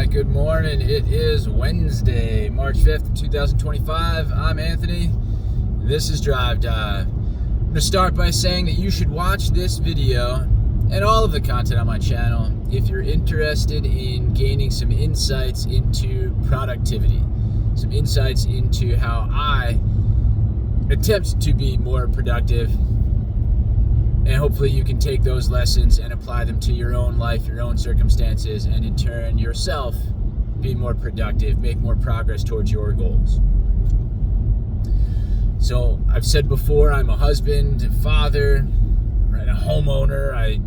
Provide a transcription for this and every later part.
Good morning. It is Wednesday, March 5th, 2025. I'm Anthony. This is Drive Dive. I'm going to start by saying that you should watch this video and all of the content on my channel if you're interested in gaining some insights into productivity, some insights into how I attempt to be more productive. And hopefully you can take those lessons and apply them to your own life, your own circumstances, and in turn yourself be more productive, make more progress towards your goals. So I've said before, I'm a husband, a father, a homeowner. I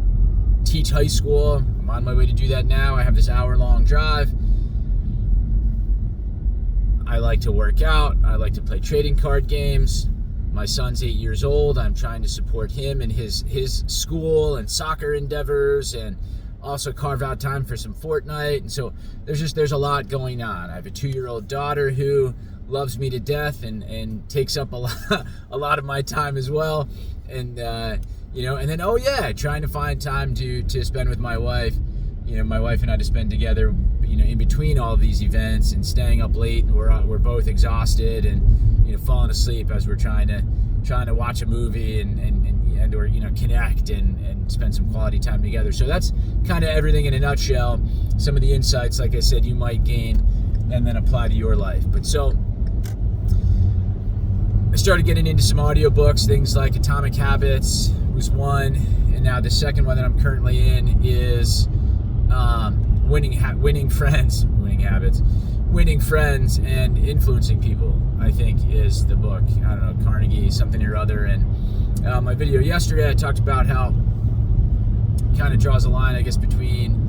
teach high school. I'm on my way to do that now. I have this hour-long drive. I like to work out. I like to play trading card games. My son's 8 years old. I'm trying to support him in his school and soccer endeavors, and also carve out time for some Fortnite. And so there's a lot going on. I have a 2-year-old daughter who loves me to death and takes up a lot of my time as well. And and then trying to find time to spend with my wife. My wife and I to spend together, in between all of these events and staying up late. We're both exhausted and falling asleep as we're trying to watch a movie and or connect and spend some quality time together. So that's kind of everything in a nutshell. Some of the insights, like I said, you might gain and then apply to your life. But so I started getting into some audiobooks, things like Atomic Habits was one, and now the second one that I'm currently in is Winning Friends and Influencing People, I think is the book. I don't know, Carnegie, something or other. And my video yesterday, I talked about how it kind of draws a line, I guess, between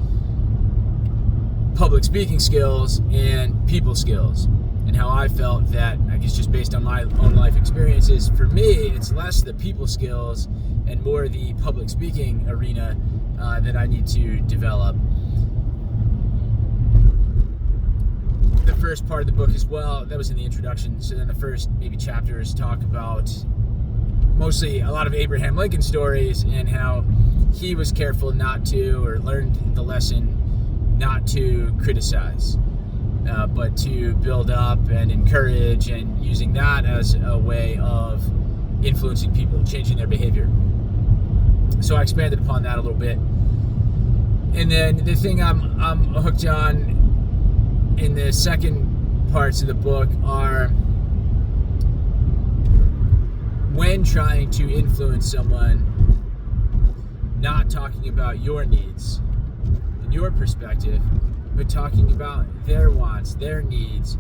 public speaking skills and people skills, and how I felt that, I guess just based on my own life experiences, for me, it's less the people skills and more the public speaking arena that I need to develop. The first part of the book as well, that was in the introduction. So then the first maybe chapters talk about mostly a lot of Abraham Lincoln stories and how he was careful not to, or learned the lesson not to criticize, but to build up and encourage, and using that as a way of influencing people, changing their behavior. So I expanded upon that a little bit. And then the thing I'm hooked on in the second parts of the book are when trying to influence someone, not talking about your needs and your perspective, but talking about their wants, their needs,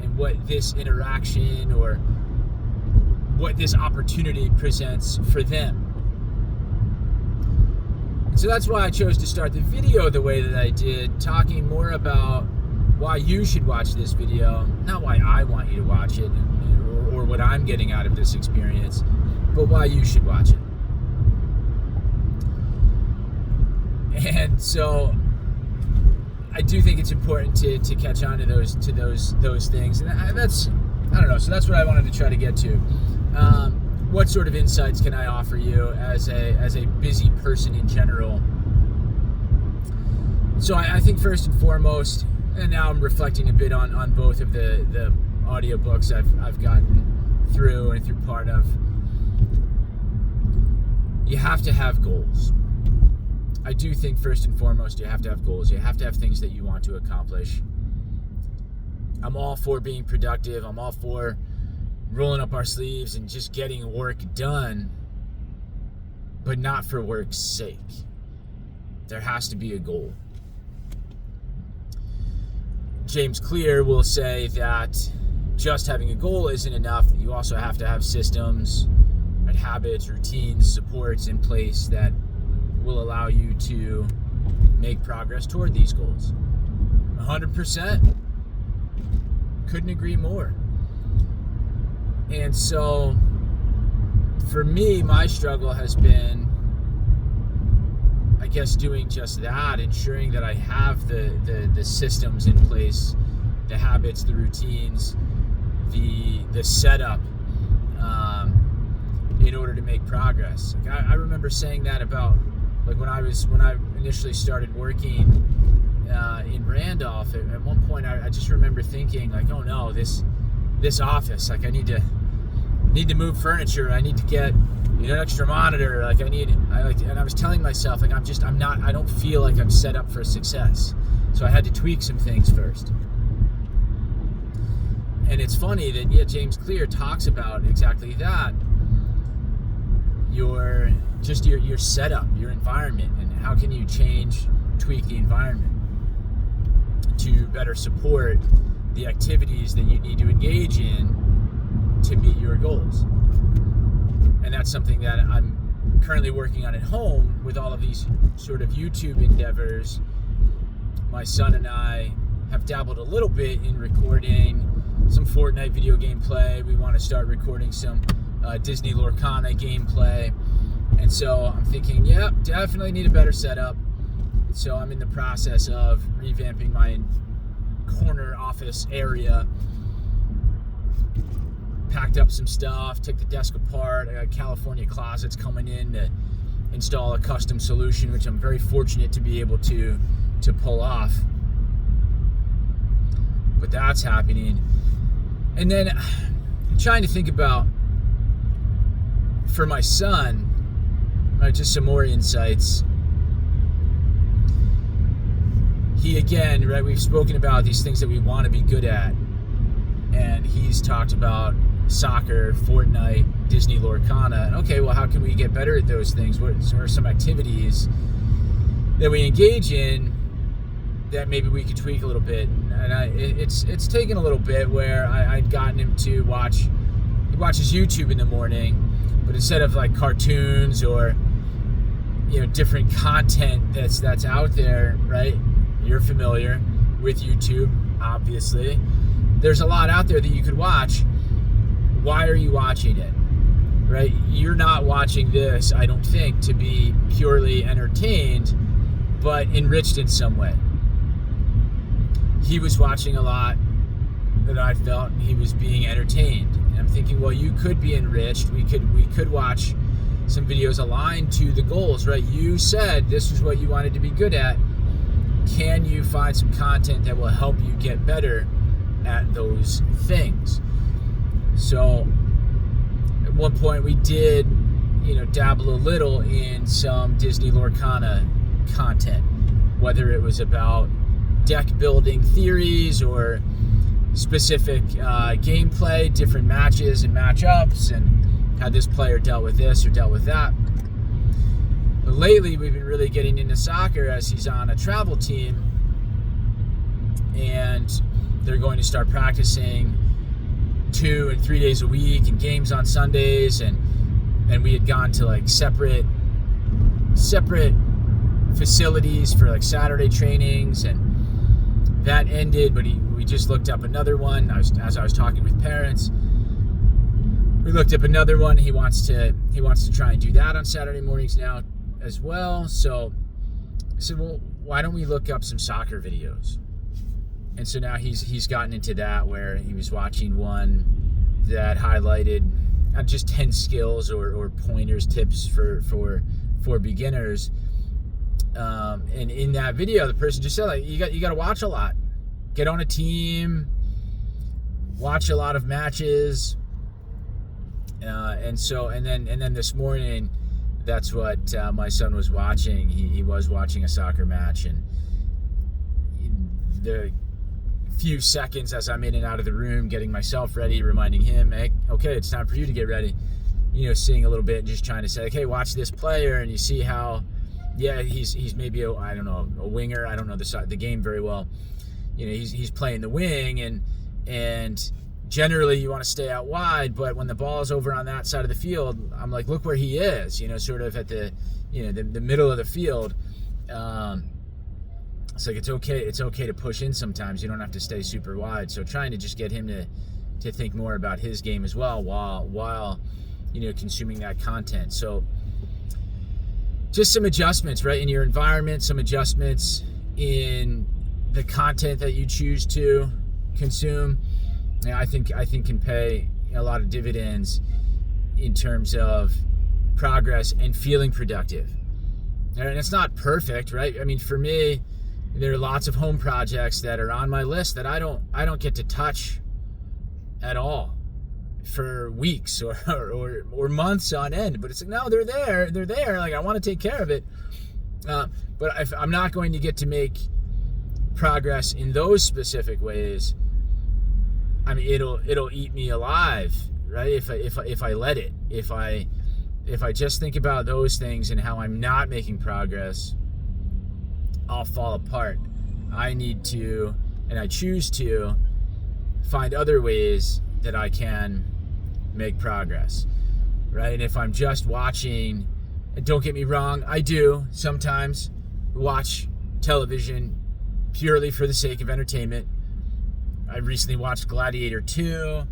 and what this interaction or what this opportunity presents for them. And so that's why I chose to start the video the way that I did, talking more about why you should watch this video, not why I want you to watch it or what I'm getting out of this experience, but why you should watch it. And so I do think it's important to catch on to those things, and that's, I don't know. So that's what I wanted to try to get to. What sort of insights can I offer you as a busy person in general? So I think first and foremost, and now I'm reflecting a bit on both of the audiobooks I've gotten through and through part of. You have to have goals. I do think first and foremost you have to have goals. You have to have things that you want to accomplish. I'm all for being productive. I'm all for rolling up our sleeves and just getting work done, but not for work's sake. There has to be a goal. James Clear will say that just having a goal isn't enough. You also have to have systems, right, habits, routines, supports in place that will allow you to make progress toward these goals. 100%. Couldn't agree more. And so, for me, my struggle has been, I guess, doing just that, ensuring that I have the systems in place, the habits, the routines, the setup, in order to make progress. Like I remember saying that about, like, when I initially started working in Randolph. myself at one point. I just remember thinking like, oh no, this office, like I need to move furniture. I need to get an extra monitor. And I was telling myself like I don't feel like I'm set up for success. So I had to tweak some things first. And it's funny that James Clear talks about exactly that. Your setup, your environment, and how can you tweak the environment to better support the activities that you need to engage in to meet your goals. And that's something that I'm currently working on at home with all of these sort of YouTube endeavors. My son and I have dabbled a little bit in recording some Fortnite video gameplay. We want to start recording some Disney Lorcana gameplay. And so I'm thinking, definitely need a better setup. So I'm in the process of revamping my corner office area. Packed up some stuff, took the desk apart. I got California Closets coming in to install a custom solution, which I'm very fortunate to be able to pull off. But that's happening. And then I'm trying to think about, for my son, just some more insights. We've spoken about these things that we want to be good at. And he's talked about soccer, Fortnite, Disney Lorcana. Okay, well, how can we get better at those things? What are some activities that we engage in that maybe we could tweak a little bit? And it's taken a little bit where I'd gotten him to he watches YouTube in the morning, but instead of like cartoons or different content that's out there, right? You're familiar with YouTube, obviously. There's a lot out there that you could watch. Why are you watching it? Right? You're not watching this, I don't think, to be purely entertained, but enriched in some way. He was watching a lot that I felt he was being entertained. And I'm thinking, well, you could be enriched. We could watch some videos aligned to the goals, right? You said this is what you wanted to be good at. Can you find some content that will help you get better at those things? So at one point we did, dabble a little in some Disney Lorcana content, whether it was about deck building theories or specific gameplay, different matches and matchups, and how this player dealt with this or dealt with that. But lately we've been really getting into soccer as he's on a travel team, and they're going to start practicing 2 and 3 days a week and games on Sundays, and we had gone to like separate facilities for like Saturday trainings, and that ended, but we just looked up another one. As I was talking with parents, we looked up another one. He wants to try and do that on Saturday mornings now as well. So I said, well, why don't we look up some soccer videos? And so now he's gotten into that, where he was watching one that highlighted just 10 skills or pointers, tips for beginners. And in that video, the person just said, like, you got to watch a lot, get on a team, watch a lot of matches. And then this morning, that's what my son was watching. He was watching a soccer match, and the few seconds as I'm in and out of the room, getting myself ready, reminding him, hey, okay, it's time for you to get ready. Seeing a little bit, and just trying to say, okay, watch this player, and you see how, he's maybe a winger. I don't know the game very well. He's playing the wing, and generally you want to stay out wide, but when the ball is over on that side of the field, I'm like, look where he is, sort of at the middle of the field. It's like, it's okay to push in sometimes. You don't have to stay super wide. So trying to just get him to think more about his game as well while consuming that content. So just some adjustments, right, in your environment, some adjustments in the content that you choose to consume. I think can pay a lot of dividends in terms of progress and feeling productive. And it's not perfect, right? I mean, for me, There are lots of home projects that are on my list that I don't get to touch at all for weeks or months on end. But it's like, no, they're there. Like, I want to take care of it. But if I'm not going to get to make progress in those specific ways, I mean, it'll eat me alive, right? If I let it, if I just think about those things and how I'm not making progress, I'll fall apart. I need to, and I choose to, find other ways that I can make progress, right? And if I'm just watching, and don't get me wrong, I do sometimes watch television purely for the sake of entertainment. I recently watched Gladiator 2.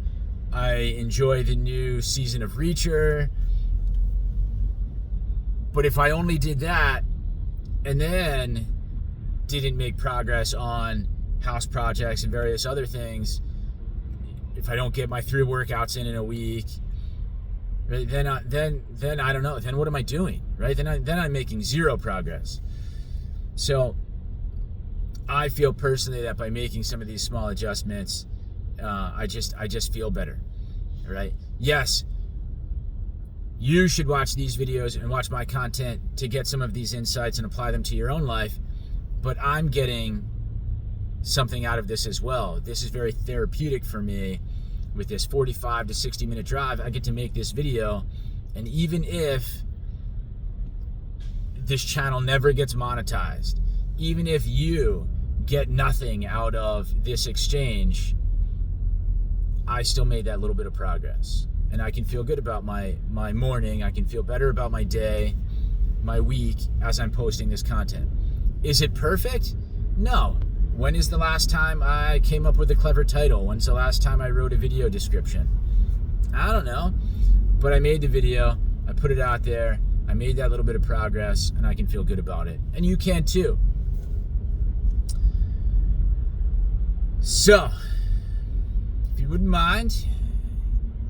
I enjoy the new season of Reacher. But if I only did that and then didn't make progress on house projects and various other things, if I don't get my 3 workouts in a week, right, then I don't know. Then what am I doing, right? Then I'm making zero progress. So I feel personally that by making some of these small adjustments, I just feel better, right? Yes, you should watch these videos and watch my content to get some of these insights and apply them to your own life, but I'm getting something out of this as well. This is very therapeutic for me. With this 45 to 60 minute drive, I get to make this video, and even if this channel never gets monetized, even if you get nothing out of this exchange, I still made that little bit of progress. And I can feel good about my morning. I can feel better about my day, my week, as I'm posting this content. Is it perfect? No. When is the last time I came up with a clever title? When's the last time I wrote a video description? I don't know. But I made the video. I put it out there. I made that little bit of progress, and I can feel good about it. And you can too. So, if you wouldn't mind,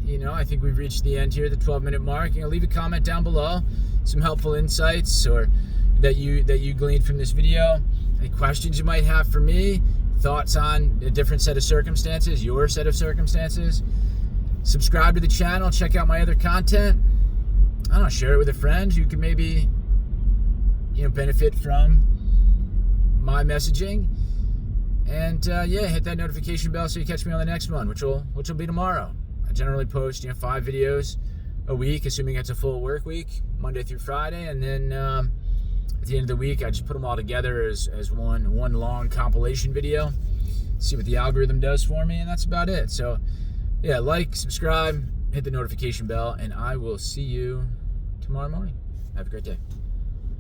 I think we've reached the end here, the 12-minute mark. Leave a comment down below, some helpful insights or that you gleaned from this video. Any questions you might have for me, thoughts on a different set of circumstances, your set of circumstances. Subscribe to the channel, check out my other content. I don't know, share it with a friend who can maybe benefit from my messaging. And hit that notification bell so you catch me on the next one, which will be tomorrow. I generally post 5 videos a week, assuming it's a full work week, Monday through Friday, and then at the end of the week, I just put them all together as one long compilation video, see what the algorithm does for me, and that's about it. So, yeah, like, subscribe, hit the notification bell, and I will see you tomorrow morning. Have a great day.